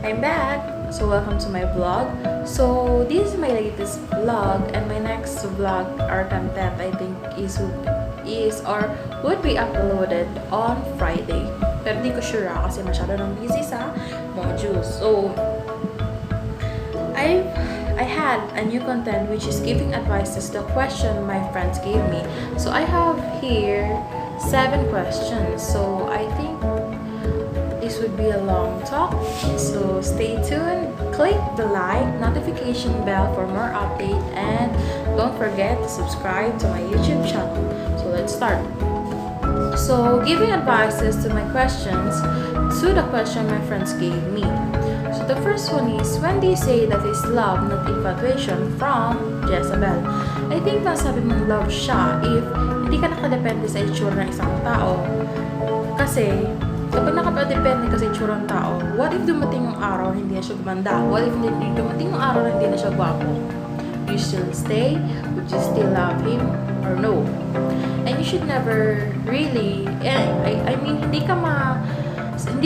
I'm back! So welcome to my vlog. So this is my latest vlog and my next vlog or content I think is or would be uploaded on Friday. Pero di ko sure kasi masyado nang busy sa modules. So I had a new content which is giving advices to the question my friends gave me. So I have here 7 questions. So I think this would be a long talk, so stay tuned, click the like, notification bell for more update, and don't forget to subscribe to my YouTube channel. So let's start. So giving advices to my questions, to the question my friends gave me. So the first one is, when do you say that is love, not infatuation? From Jezebel. I think masabi mong love siya if hindi ka nakadepende sa itsura ng isang tao. Kasi kapag nakadepende ka sa itsura ng tao, what if dumating yung araw hindi na siya gumanda? What if dumating yung araw na hindi na siya gwapo? You still stay? Would you still love him? Or no? And you should never really, I mean, hindi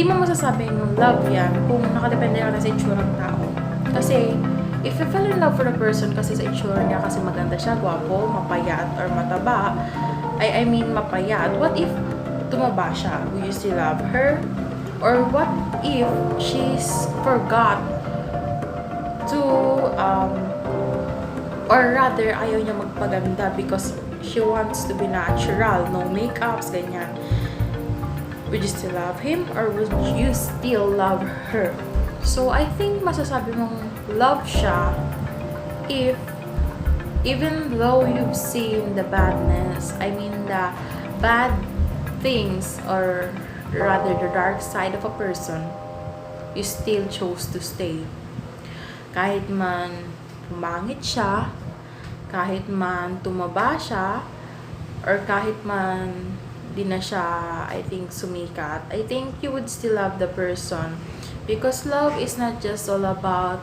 mo masasabing love yan kung nakadepende ka na sa itsura ng tao. Kasi, if you fall in love for a person kasi sa itsura niya, kasi maganda siya, gwapo, mapayat, or mataba, I mean mapayat, what if tumaba siya? Will you still love her? Or what if she's forgot to, or rather, ayaw niya magpaganda because she wants to be natural, no makeups, ganyan. Would you still love him? Or would you still love her? So, I think masasabi mong love siya if, even though you've seen the badness, I mean the bad things, or rather the dark side of a person, you still chose to stay. Kahit man pumangit siya, kahit man tumaba siya, or kahit man di na siya, I think, sumikat, I think you would still love the person. Because love is not just all about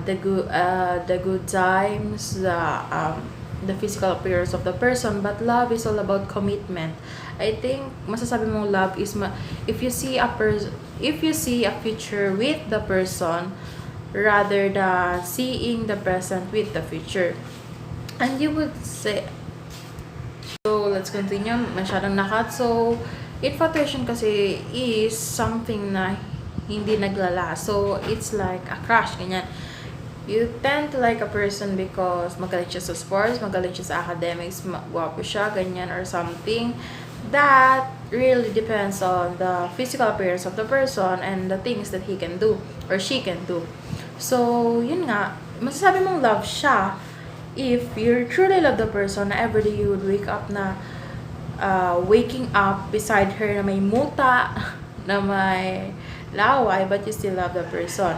the good times, the physical appearance of the person, but love is all about commitment. I think masasabi mong love is if you see a future with the person rather than seeing the present with the future. And you would say, so let's continue, masyadong nakat. So infatuation kasi is something na hindi naglala. So it's like a crush, ganyan. You tend to like a person because magaling siya sa sports, magaling siya sa academics, gwapo siya, ganyan, or something. That really depends on the physical appearance of the person and the things that he can do or she can do. So, yun nga, masasabi mong love siya if you truly love the person na everyday you would wake up na waking up beside her na may muta, na may laway, but you still love the person.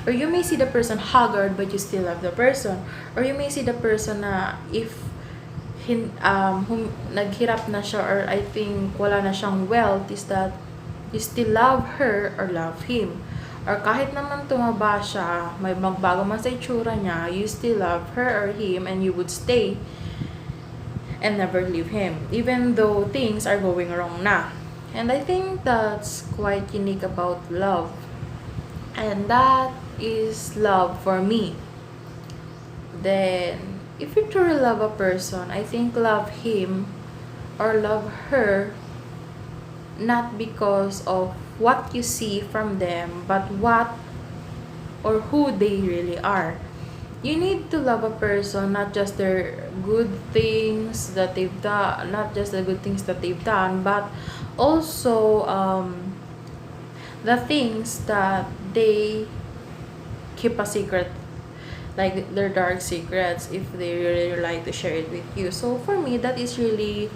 Or you may see the person haggard, but you still love the person. Or you may see the person na if naghirap na siya, or I think wala na siyang wealth, is that you still love her or love him. Or kahit naman tumaba siya, may magbago man sa itsura niya, you still love her or him, and you would stay and never leave him, even though things are going wrong na. And I think that's quite unique about love. And that is love for me. Then, if you truly love a person, I think love him or love her not because of what you see from them, but what or who they really are. You need to love a person, not just their good things that they've done, not just the good things that they've done, but also the things that they keep a secret, like their dark secrets, if they really like to share it with you. So for me, that is really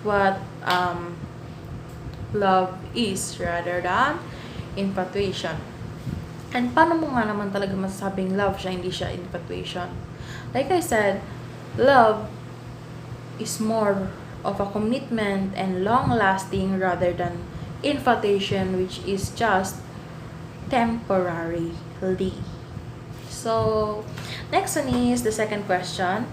what love is rather than infatuation. And paano mo nga naman talaga masasabing love siya, hindi siya infatuation? Like I said, love is more of a commitment and long-lasting rather than infatuation, which is just temporarily. So, next one is the second question.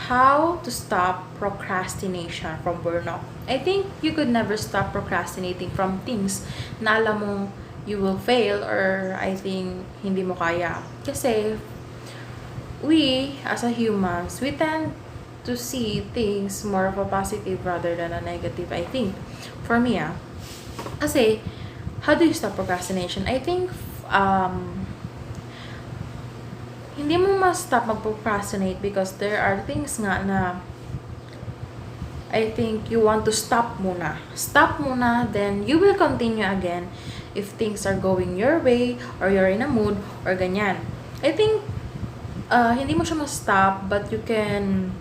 How to stop procrastination from burnout? I think you could never stop procrastinating from things na alam mong you will fail, or I think hindi mo kaya. Kasi we as a humans, we tend to see things more of a positive rather than a negative, I think. For me, kasi how do you stop procrastination? I think hindi mo ma-stop mag-procrastinate because there are things nga na I think you want to stop muna. Stop muna, then you will continue again if things are going your way or you're in a mood or ganyan. I think hindi mo siya ma-stop, but you can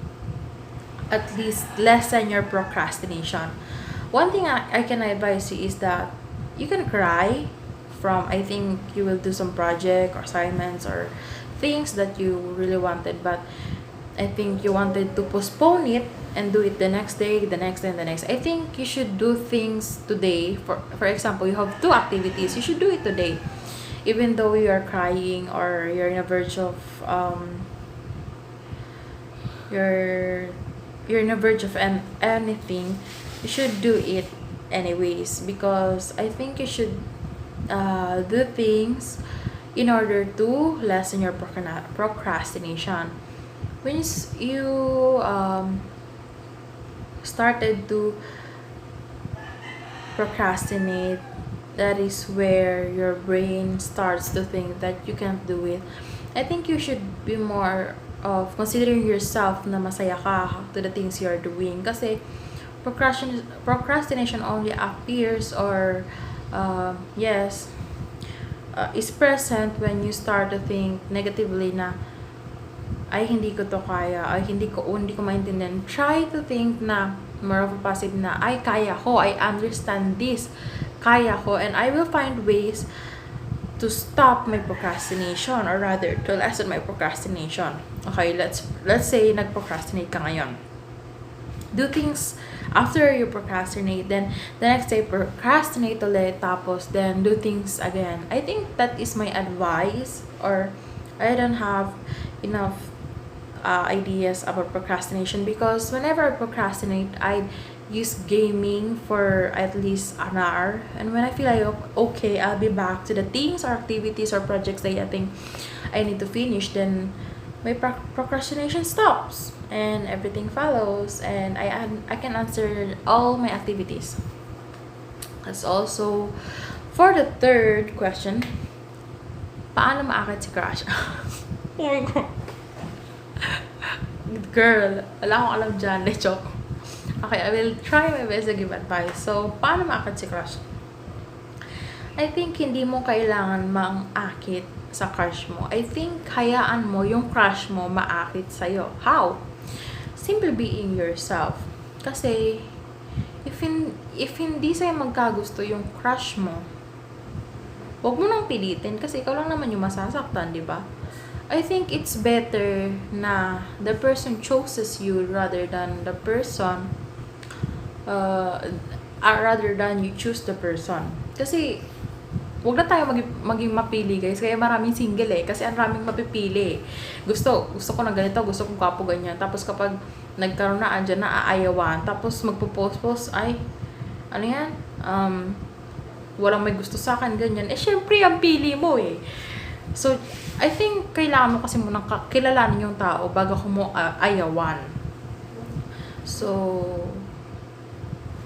at least lessen your procrastination. One thing I can advise you is that you can cry from, I think you will do some project or assignments or things that you really wanted, but I think you wanted to postpone it and do it the next day, the next day, and the next. I think you should do things today. For example, you have 2 activities. You should do it today, even though you are crying or you're in a verge of you're in a verge of anything. You should do it anyways, because I think you should do things in order to lessen your procrastination. When you started to procrastinate, that is where your brain starts to think that you can't do it. I think you should be more of considering yourself na masaya ka to the things you're doing. Kasi procrastination only appears or is present when you start to think negatively na ay hindi ko to kaya, ay hindi ko maintindihan. Try to think na more of a positive na ay kaya ko, I understand this, kaya ko, and I will find ways to stop my procrastination, or rather to lessen my procrastination. Okay, let's say nag-procrastinate ka ngayon. Do things after you procrastinate, then the next day procrastinate ulit, tapos then do things again. I think that is my advice, or I don't have enough ideas about procrastination, because whenever I procrastinate, I use gaming for at least an hour, and when I feel like okay, I'll be back to the things or activities or projects that I think I need to finish, then my procrastination stops and everything follows, and I can answer all my activities. That's also for the third question. Paano maakit si crush? Oh my god. Girl, wala akong alam dyan. Joke. Okay, I will try my best to give advice. So, paano maakit si crush? I think hindi mo kailangan maakit sa crush mo. I think hayaan mo yung crush mo maakit sa'yo. How? Simply being yourself. Kasi, if hindi sa'yo magkagusto yung crush mo, huwag mo nang pilitin kasi ikaw lang naman yung masasaktan, di ba? I think it's better na the person chooses you rather than the person rather than you choose the person. Kasi wag na tayo maging mapili, guys. Kaya maraming single kasi ang raming mapipili. Gusto ko na ganito, gusto ko gwapo ganyan. Tapos kapag nagkaroon na andyan na aayawan, tapos magpo-post ay ano yan? Walang may gusto sa akin ganyan. Syempre ang pili mo So, I think kailangan mo kasi munang kilalanin yung tao bago mo ayawan. So,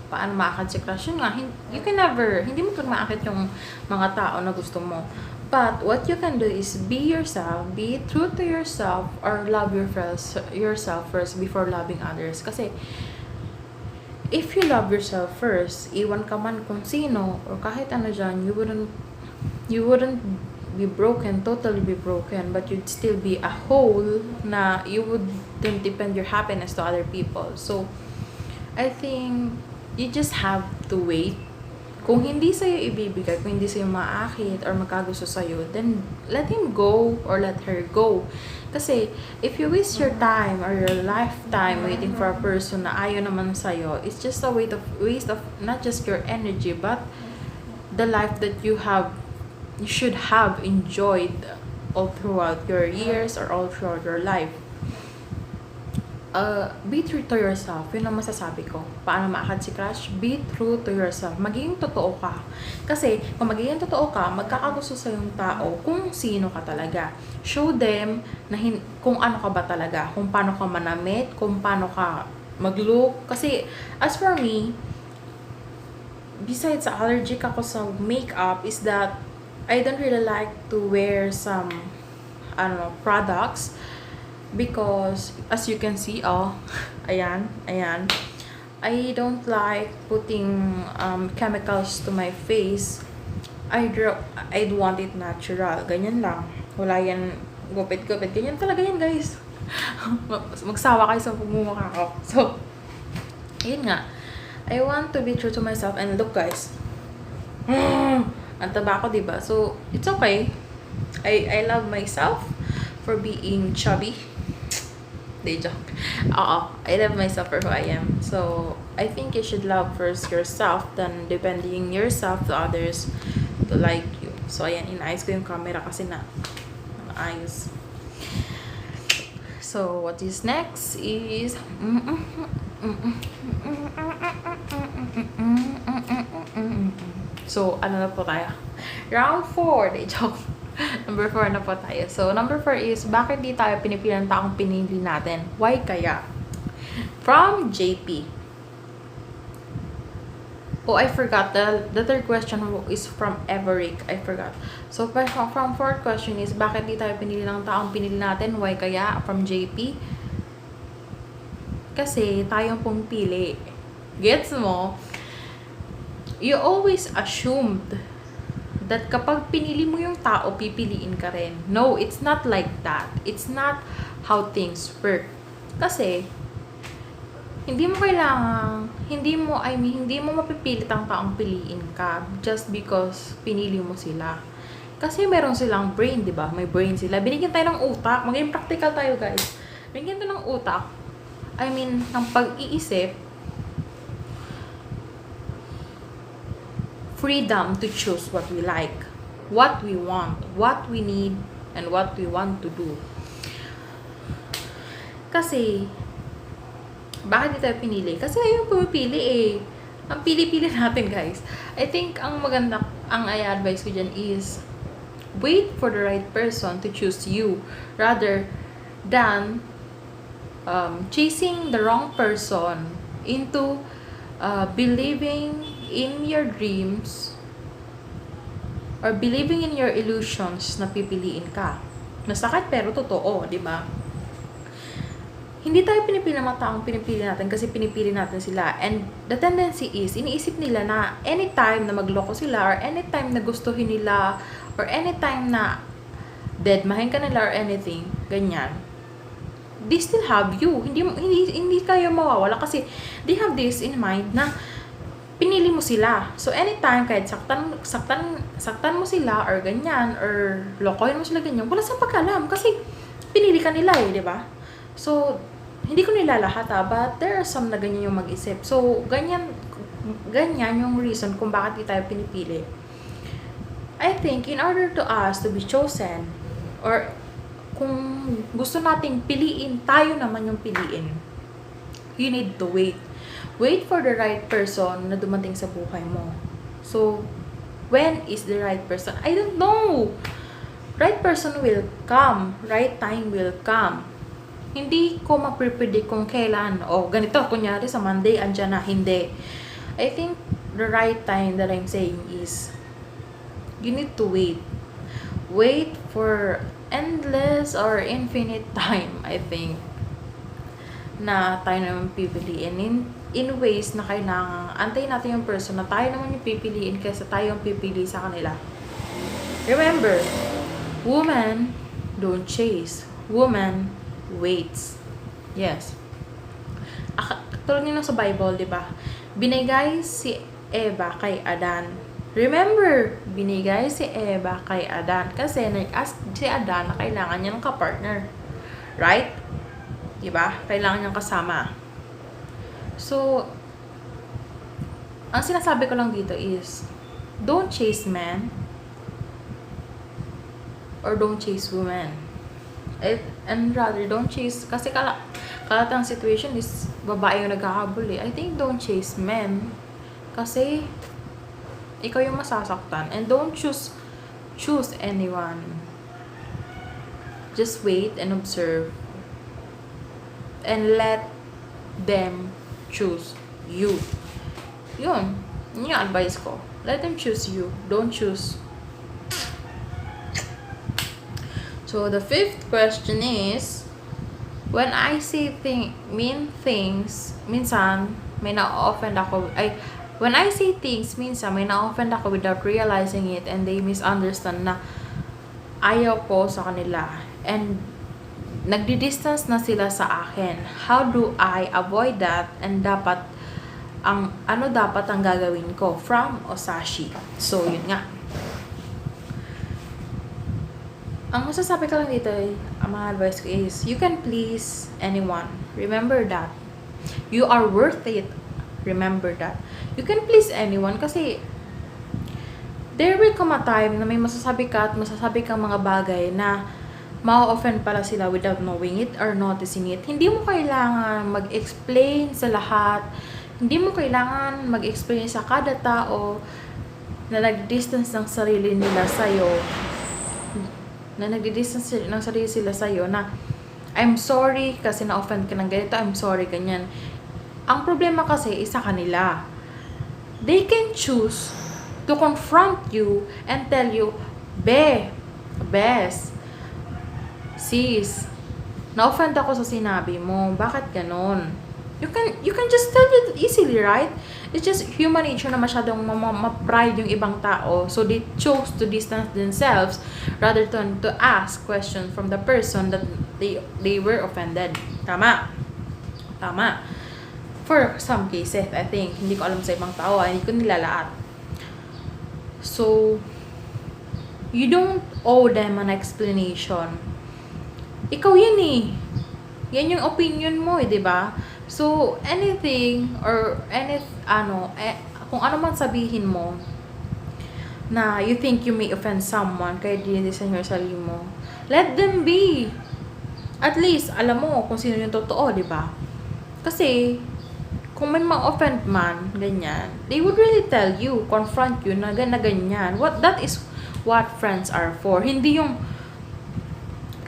paano maakit si crush? Yun nga, you can never, hindi mo maakit yung mga tao na gusto mo. But, what you can do is be yourself, be true to yourself, or love yourself first before loving others. Kasi, if you love yourself first, iwan ka man kung sino, or kahit ano dyan, you wouldn't be broken, totally be broken, but you'd still be a whole na you wouldn't depend your happiness to other people. So, I think you just have to wait. Kung hindi sa'yo ibibigay, kung hindi sa'yo maakit or magkagusto sa'yo, then let him go or let her go. Kasi, if you waste your time or your lifetime waiting for a person na ayaw naman sa'yo, it's just a waste of not just your energy, but the life that you should have enjoyed all throughout your years or all throughout your life. be true to yourself. Yun ang masasabi ko. Paano maakad si crush? Be true to yourself. Magiging totoo ka. Kasi, kung magiging totoo ka, magkakagusto sa yung tao kung sino ka talaga. Show them na kung ano ka ba talaga. Kung paano ka manamit, kung paano ka mag-look. Kasi, as for me, besides allergic ako sa makeup, is that I don't really like to wear some, products. Because, as you can see, ayan, I don't like putting chemicals to my face. I'd want it natural. Ganyan lang. Wala yan gupit-gupit. Ganyan talaga yan, guys. Magsawa kayo sa pagmumukha ko. So, yun nga. I want to be true to myself. And look, guys. Ang taba ko, diba? So, it's okay. I love myself for being chubby. They joke. I love myself for who I am. So, I think you should love first yourself than depending yourself to others to like you. So, ayan, inaayos ko yung camera kasi ayos. So, what is next is so, ano na po tayo? Round 4. They joke. Number 4 na po tayo. So, number 4 is, bakit di tayo pinipili ng taong pinili natin? Why kaya? From JP. Oh, I forgot. The third question is from Everick. I forgot. So, from fourth question is, bakit di tayo pinili ng taong pinili natin? Why kaya? From JP. Kasi, tayong pumili. Gets mo? You always assumed that kapag pinili mo yung tao, pipiliin ka rin. No, it's not like that. It's not how things work. Kasi, hindi mo mapipilit ang taong piliin ka just because pinili mo sila. Kasi meron silang brain, di ba? May brain sila. Binigyan tayo ng utak. Maging practical tayo, guys. Binigyan tayo ng utak. Ng pag-iisip. Freedom to choose what we like, what we want, what we need, and what we want to do. Kasi, bakit di tayo pinili? Kasi ayun pumipili eh. Ang pili-pili natin, guys. I think ang i-advise ko dyan is, wait for the right person to choose you rather than chasing the wrong person into believing in your dreams or believing in your illusions na pipiliin ka. Masakit pero totoo, di ba? Hindi tayo pinipili ng mga taong pinipili natin kasi pinipili natin sila. And the tendency is, iniisip nila na anytime na magloko sila or anytime na gustuhin nila or anytime na deadmahin ka nila or anything, ganyan, they still have you. Hindi kayo mawawala kasi they have this in mind na pinili mo sila. So, anytime, kahit saktan mo sila, or ganyan, or lokohin mo sila ganyan, wala siyang pagkalam. Kasi, pinili ka nila di ba? So, hindi ko nila lahat but there are some na ganyan yung mag-isip. So, ganyan yung reason kung bakit di tayo pinipili. I think, in order to us to be chosen, or kung gusto nating piliin, tayo naman yung piliin. You need to wait. Wait for the right person na dumating sa buhay mo. So, when is the right person? I don't know. Right person will come. Right time will come. Hindi ko ma-predict kung kailan. Ganito, kunyari sa Monday, andyan na. Hindi. I think the right time that I'm saying is, you need to wait. Wait for endless or infinite time, I think, na tayo naman pipiliin in ways na kailangan antayin natin yung person na tayo naman yung pipiliin kaysa tayo yung pipili sa kanila. Remember, woman don't chase. Woman waits. Yes. Tulad nyo sa Bible, di ba? Binigay si Eva kay Adan. Remember, binigay si Eva kay Adan kasi nag-ask si Adan na kailangan niya ng kapartner. Right? Diba? Kailangan niyang kasama. So, ang sinasabi ko lang dito is, don't chase men or don't chase women. And rather, don't chase, kasi kalatang situation is babae yung naghahabol eh. I think don't chase men. Kasi, ikaw yung masasaktan. And don't choose anyone. Just wait and observe. And let them choose you. Yun yung advice ko. Let them choose you. Don't choose. So, the 5th question is, when I say mean things, minsan, may na-offend ako, when I say things, minsan, may na-offend ako without realizing it and they misunderstand na ayaw ko sa kanila. And, nagdi-distance na sila sa akin. How do I avoid that? And ano dapat ang gagawin ko? From Osashi. So, yun nga. Ang masasabi ko lang dito, ang mga advice ko is, you can please anyone. Remember that. You are worth it. Remember that. You can please anyone kasi there will come a time na may masasabi ka at masasabi kang mga bagay na ma-offend pala sila without knowing it or noticing it. Hindi mo kailangan mag-explain sa lahat. Hindi mo kailangan mag-explain sa kada tao na nag-distance ng sarili nila sa'yo. Na nagdi-distance ng sarili sila sa'yo na I'm sorry kasi na-offend ka ng ganito, I'm sorry, ganyan. Ang problema kasi isa kanila. They can choose to confront you and tell you, Bes, sis, na-offend ako sa sinabi mo, bakit ganon? You can just tell it easily, right? It's just human nature na masyadong ma-pride yung ibang tao. So, they chose to distance themselves rather than to ask questions from the person that they were offended. Tama. For some cases, I think. Hindi ko alam sa ibang tao. Hindi ko nilalaat. So, you don't owe them an explanation. Ikaw yan eh. Yan yung opinion mo eh, di ba? So, anything or kung ano man sabihin mo na you think you may offend someone kahit hindi sa sarili mo, let them be. At least, alam mo kung sino yung totoo, di ba? Kasi, kung may ma-offend man, ganyan, they would really tell you, confront you na ganyan. That is what friends are for. Hindi yung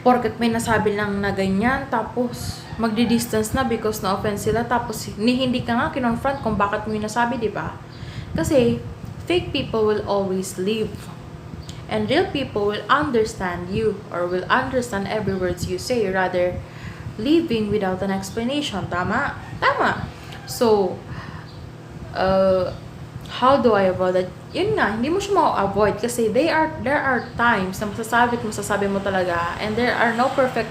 porket may nasabi lang na ganyan, tapos magdi-distance na because na-offend sila, tapos hindi ka nga kinonfront kung bakit mo yung nasabi, di ba? Kasi, fake people will always leave. And real people will understand you or will understand every words you say rather leaving without an explanation. Tama? So, how do I avoid that? Yun nga, hindi mo siya ma-avoid kasi there are times na masasabi mo talaga, and there are no perfect,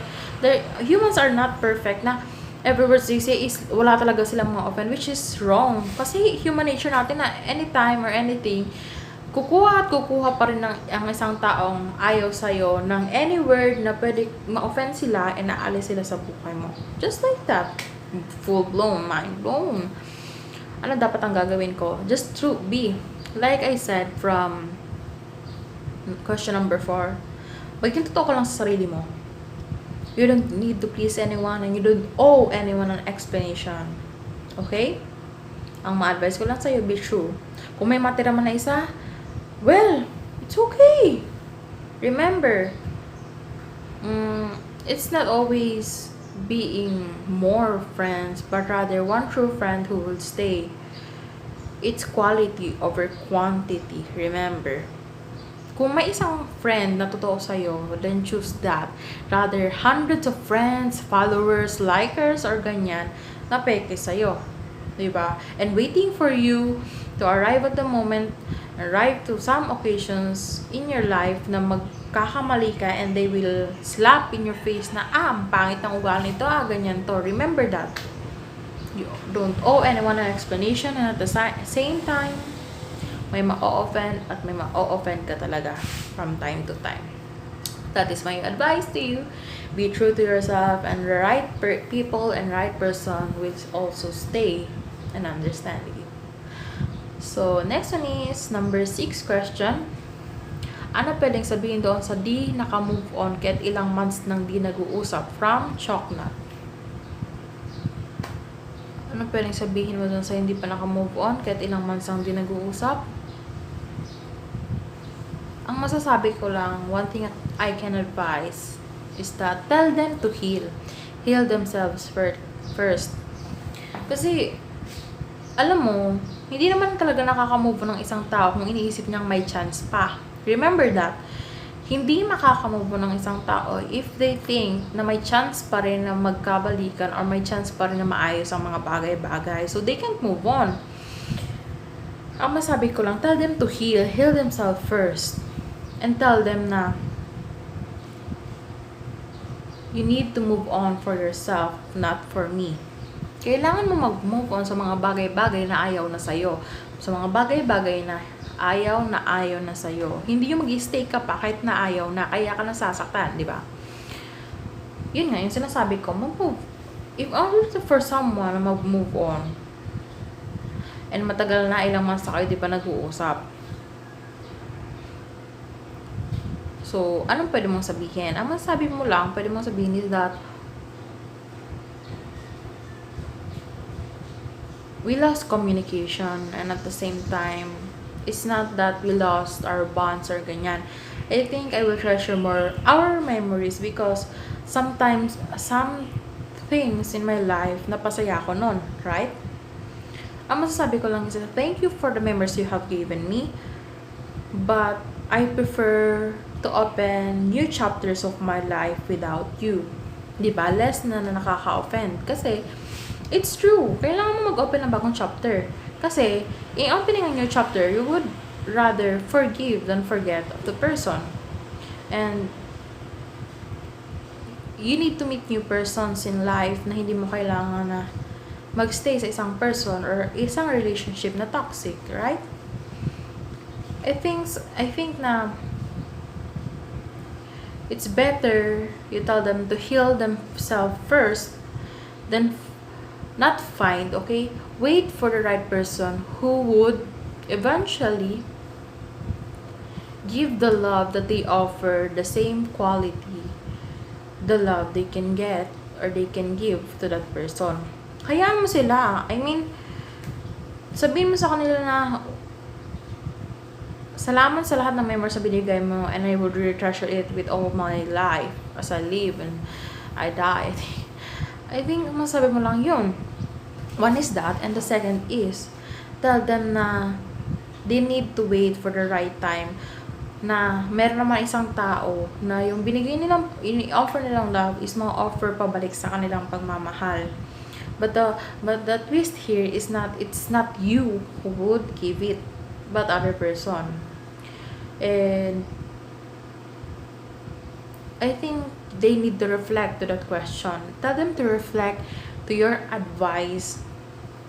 humans are not perfect na every words they say is wala talaga silang mga offend, which is wrong. Kasi human nature natin na anytime or anything, kukuha pa rin ang isang taong ayaw sa'yo ng any word na pwede ma-offend sila and naalis sila sa buhay mo. Just like that. Full blown, mind blown. Ano dapat ang gagawin ko? Just to be. Like I said from question number 4, maging totoo ka lang sa sarili mo. You don't need to please anyone and you don't owe anyone an explanation. Okay? Ang ma-advise ko lang sa'yo, be true. Kung may matira man na isa, well, it's okay. Remember, it's not always being more friends, but rather one true friend who will stay. It's quality over quantity. Remember, kung may isang friend na totoo sa'yo, then choose that. Rather, hundreds of friends, followers, likers, or ganyan, na peke sa'yo. Diba? And waiting for you to arrive at the moment, arrive to some occasions in your life na magkakamali ka and they will slap in your face na, ang pangit ng ugali nito, ganyan to. Remember that. You don't owe anyone an explanation, and at the same time, may ma-offend at may ma-offend ka talaga from time to time. That is my advice to you. Be true to yourself, and the right people and right person will also stay and understand you. So, next one is number 6 question. Ano pwedeng sabihin doon sa di naka-move on kahit ilang months nang di nag-uusap? From Choknut. Ano pwedeng sabihin mo doon sa hindi pa naka-move on kahit ilang months nang di nag-uusap? Ang masasabi ko lang, one thing I can advise is that tell them to heal. Heal themselves first. Kasi, alam mo, hindi naman talaga nakaka-move on ng isang tao kung iniisip niyang may chance pa. Remember that. Hindi makaka-move on ng isang tao if they think na may chance pa rin na magkabalikan or may chance pa rin na maayos ang mga bagay-bagay. So, they can't move on. Ang masabi ko lang, tell them to heal. Heal themselves first. And tell them na you need to move on for yourself, not for me. Kailangan mo mag-move on sa mga bagay-bagay na ayaw na sa'yo. Sa mga bagay-bagay na ayaw na sa'yo. Hindi yung mag-stay ka pa kahit na ayaw na, kaya ka nasasaktan, di ba? Yun nga, yung sinasabi ko, mag-move. If only for someone na mag-move on, and matagal na ilang months na kayo di pa nag-uusap. So, anong pwede mong sabihin? Ang masabi mo lang, pwede mong sabihin is that we lost communication, and at the same time, it's not that we lost our bonds or ganyan. I think I will treasure more our memories because sometimes, some things in my life, napasaya ko nun, right? Ang masasabi ko lang is that thank you for the memories you have given me, but I prefer to open new chapters of my life without you. Diba? Less na nakaka-offend. Kasi, it's true. Kailangan mo mag-open ng bagong chapter. Kasi, in opening a new chapter, you would rather forgive than forget of the person. And, you need to meet new persons in life na hindi mo kailangan na magstay sa isang person or isang relationship na toxic, right? I think na it's better you tell them to heal themselves first than not find, okay? Wait for the right person who would eventually give the love that they offer the same quality, the love they can get or they can give to that person. Hayaan mo sila. I mean, sabihin mo sa kanila na salamat sa lahat ng memories na binigay mo, and I would really treasure it with all my life as I live and I die. I think masabi mo lang yun. One is that, and the second is tell them na they need to wait for the right time, na meron naman isang tao na yung binigay nilang, ini-offer nilang love is ma-offer pabalik sa kanilang pagmamahal. But the twist here is it's not you who would give it, but other person. And I think they need to reflect to that question. Tell them to reflect to your advice,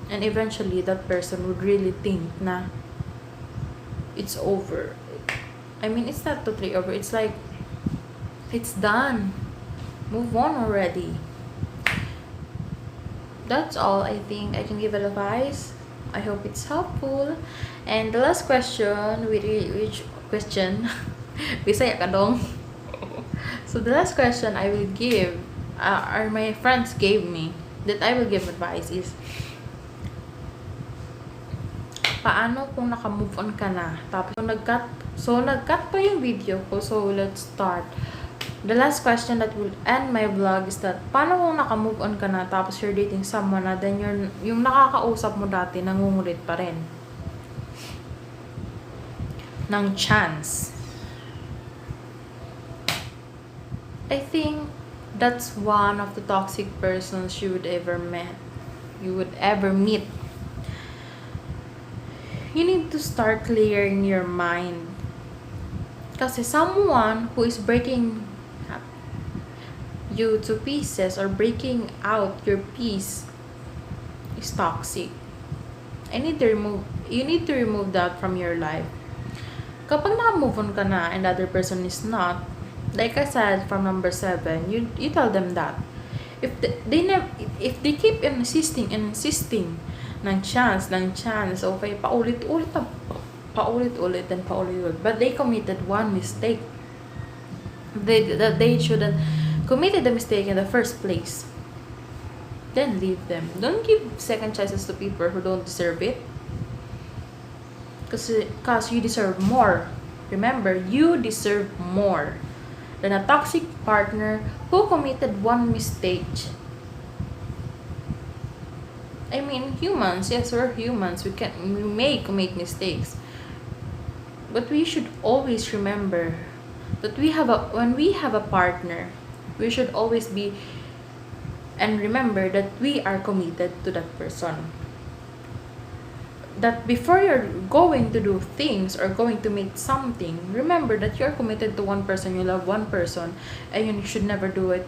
and eventually that person would really think na it's over. I mean, it's not totally over. It's like, it's done. Move on already. That's all I think I can give advice. I hope it's helpful. And the last question, which question, Bisaya ka dong. So the last question I will give, or my friends gave me, that I will give advice is, paano kung naka-move on ka na? Tapos, nag-cut pa yung video ko. So, let's start. The last question that will end my vlog is that, paano kung naka-move on ka na, tapos you're dating someone na, then yung nakakausap mo dati, nangungulit pa rin ng chance. I think that's one of the toxic persons you would ever meet. You need to start clearing your mind. Kasi someone who is breaking you to pieces or breaking out your peace is toxic. You need to remove that from your life. Kapag na-move on ka na and the other person is not, like I said from number 7, you tell them that. If they keep insisting ng chance, okay, paulit-ulit na paulit-ulit and paulit-ulit. But they committed one mistake. They shouldn't committed the mistake in the first place. Then leave them. Don't give second chances to people who don't deserve it. Because you deserve more. Remember, you deserve more than a toxic partner who committed one mistake. I mean, humans, yes, we're humans. We may commit mistakes. But we should always remember that when we have a partner, we should always be and remember that we are committed to that person. That before you're going to do things or going to make something, remember that you're committed to one person, you love one person, and you should never do it.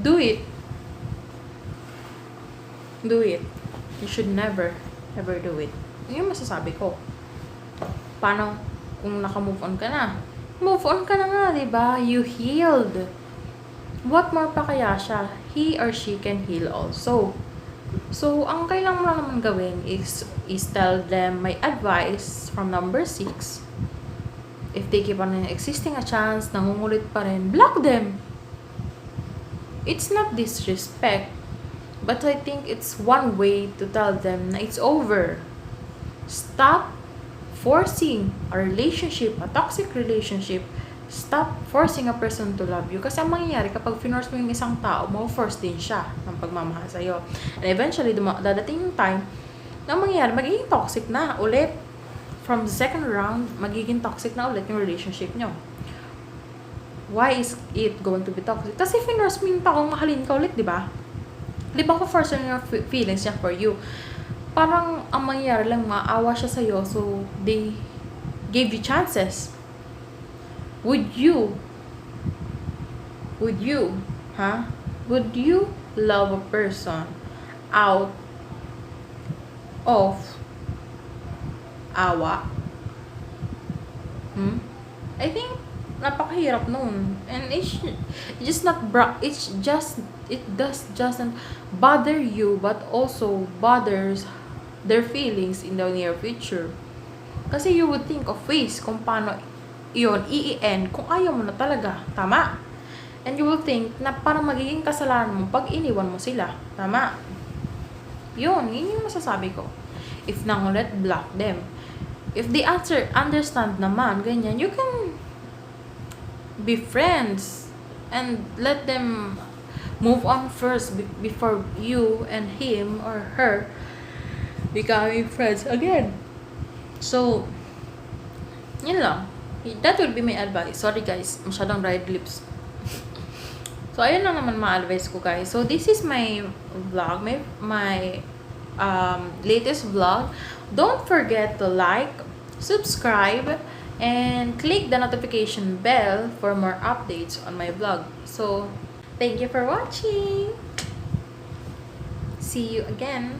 Do it. Do it. You should never, ever do it. Yun yung masasabi ko. Paano kung naka-move on ka na? Move on ka na nga, diba? You healed. What more pa kaya siya? He or she can heal also. So, ang kailangan mo lang naman gawin is tell them my advice from number 6. If they keep on existing a chance, nangungulit pa rin, block them. It's not disrespect, but I think it's one way to tell them na it's over. Stop forcing a relationship, a toxic relationship. Stop forcing a person to love you. Kasi ang mangyayari kapag finorce mo yung isang tao, ma-force din siya ng pagmamahal sa'yo. And eventually, dadating yung time na mangyayari, magiging toxic na ulit. From the second round, magiging toxic na ulit yung relationship nyo. Why is it going to be toxic? Kasi finorce mo yung taong mahalin ka ulit, di ba? Di ba ko force yung feelings niya for you? Parang ang mangyayari lang, maawa siya sa'yo, so they gave you chances. Would you, Would you love a person out of awa? I think napakahirap nun. And it doesn't bother you, but also bothers their feelings in the near future. Kasi you would think of ways kung paano iyon i-end kung ayaw mo na talaga. Tama? And you will think na parang magiging kasalanan mo pag iniwan mo sila. Tama? Yun yung masasabi ko. If nangulit, block them. If they understand naman, ganyan, you can be friends and let them move on first before you and him or her becoming friends again. So, yun lang. That would be my advice. Sorry guys, masyadong dried lips. So, ayun lang naman mga advice ko guys. So, this is my vlog, my latest vlog. Don't forget to like, subscribe, and click the notification bell for more updates on my vlog. So, thank you for watching. See you again.